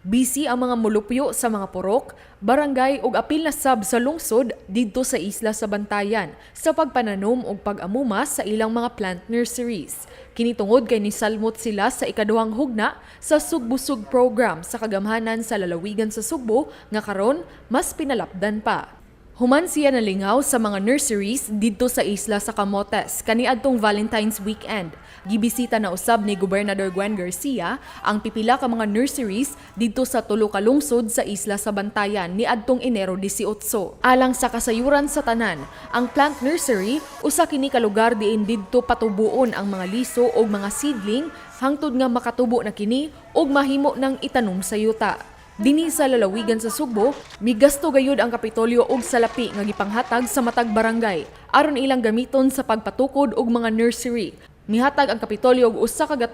Busy ang mga mulupyo sa mga purok, barangay ug apil na sab sa lungsod didto sa isla sa Bantayan sa pagpananom ug pag-amuma sa ilang mga plant nurseries. Kini tungod kay nisalmot sila sa ikaduhang hugna sa Sugbusug program sa kagamhanan sa lalawigan sa Sugbo nga karon mas pinalapdan pa. Human siya nalingaw sa mga nurseries didto sa isla sa Camotes kaniadtong Valentine's weekend. Gibisita na usab ni Gobernador Gwen Garcia ang pipila ka mga nurseries didto sa tulo ka lungsod sa isla sa Bantayan niadtong Enero 18. Alang sa kasayuran sa tanan, ang plant nursery usa kini ka lugar diin didto patubuon ang mga liso ug mga seedling hangtod nga makatubo na kini ug mahimo ng itanom sa yuta. Dinhi sa lalawigan sa Sugbo, migasto gayud ang Kapitolyo og salapi nga gipanghatag sa matag barangay aron ilang gamiton sa pagpatukod og mga nursery. Mihatag ang Kapitolyo og 100,000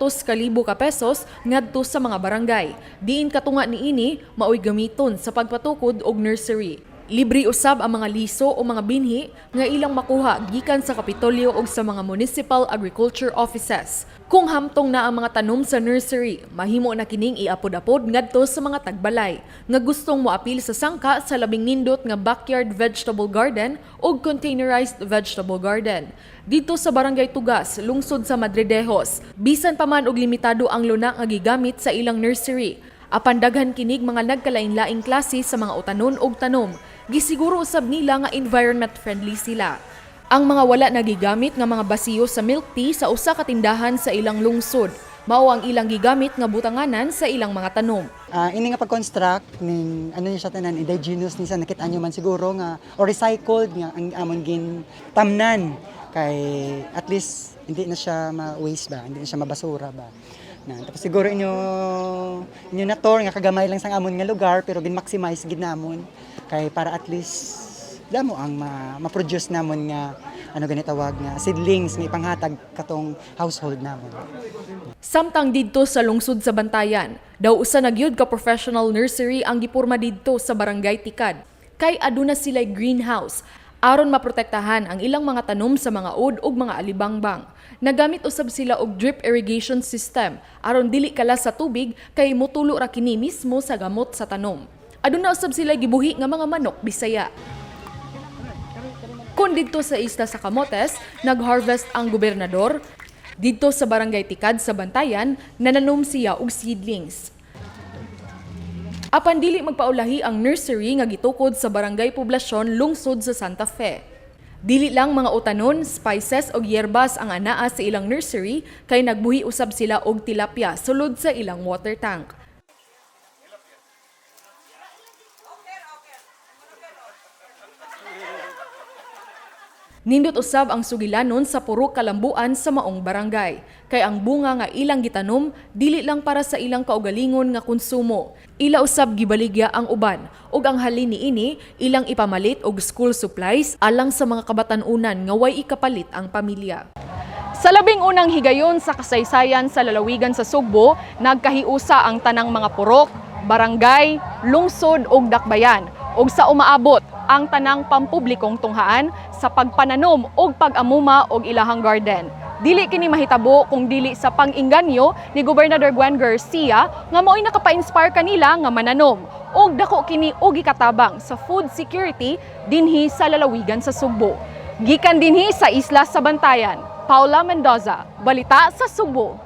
ka pesos ngadto sa mga barangay. Diin katunga niini maoy gamiton sa pagpatukod og nursery. Libre usab ang mga liso o mga binhi nga ilang makuha gikan sa Kapitolyo ug sa mga municipal agriculture offices. Kung hamtong na ang mga tanom sa nursery, mahimo na kining iapod-apod ngadto sa mga tagbalay nga gustong moapil sa sangka sa labing nindot nga backyard vegetable garden ug containerized vegetable garden. Dito sa Barangay Tugas, lungsod sa Madridejos, bisan pa man og limitado ang luna nga gigamit sa ilang nursery. Apan daghan kinig mga nagkalain-laing klase sa mga utanon ug tanom. Gisiguro usab nila nga environment friendly sila. Ang mga wala nagigamit nga mga basiyo sa milk tea sa usa ka tindahan sa ilang lungsod, mao ang ilang gigamit nga butanganan sa ilang mga tanom. Ini nga pag-construct ning ano niya siya tanan indigenous ni sa nakita nyo man siguro nga or recycled nga ang amon gin tamnan kay at least hindi na siya ma-waste ba, hindi na siya mabasura ba. Tapos siguro inyo na tour nga kagamay lang sang amon nga lugar pero gin-maximize gid namon kay para at least damo ang ma-produce namon nga ano ganit tawag nga seedlings nga ipanghatag katong household namon. Samtang didto sa lungsod sa Bantayan, daw usa na gyud ka professional nursery ang giporma didto sa Barangay Tikad. Kay aduna sila'y greenhouse aron maprotektahan ang ilang mga tanom sa mga ud ug mga alibangbang. Nagamit usab sila og drip irrigation system aron dili kala sa tubig kay motulo ra kini mismo sa gamot sa tanom. Aduna usab sila gibuhi nga mga manok Bisaya. Kun didto sa isla sa Camotes, nag-harvest ang gobernador. Didto sa Barangay Tikad sa Bantayan, nananom siya og seedlings. Apan dili magpaulahi ang nursery nga gitukod sa Barangay Poblasyon lungsod sa Santa Fe. Dili lang mga utanon, spices o yerbas ang anaa sa ilang nursery kay nagbuhi usab sila og tilapia sulod sa ilang water tank. Nindot usab ang sugilanon sa purok kalambuan sa maong barangay. Kay ang bunga nga ilang gitanom, dili lang para sa ilang kaugalingon nga konsumo. Ila usab gibaligya ang uban, ug ang halin niini ilang ipamalit og school supplies alang sa mga kabatan-unan nga way ikapalit ang pamilya. Sa labing unang higayon sa kasaysayan sa lalawigan sa Sugbo, nagkahiusa ang tanang mga purok, barangay, lungsod ug dakbayan, ug sa umaabot ang tanang pampublikong tunghaan sa pagpananom ug pag-amuma og ilahang garden. Dili kini mahitabo kung dili sa pang-inganyo ni Gobernador Gwen Garcia nga mao'y nakapa-inspire kanila nga mananom ug dako kini og gikatabang sa food security dinhi sa lalawigan sa Sugbo. Gikan dinhi sa isla sa Bantayan, Paula Mendoza, Balita sa Sugbo.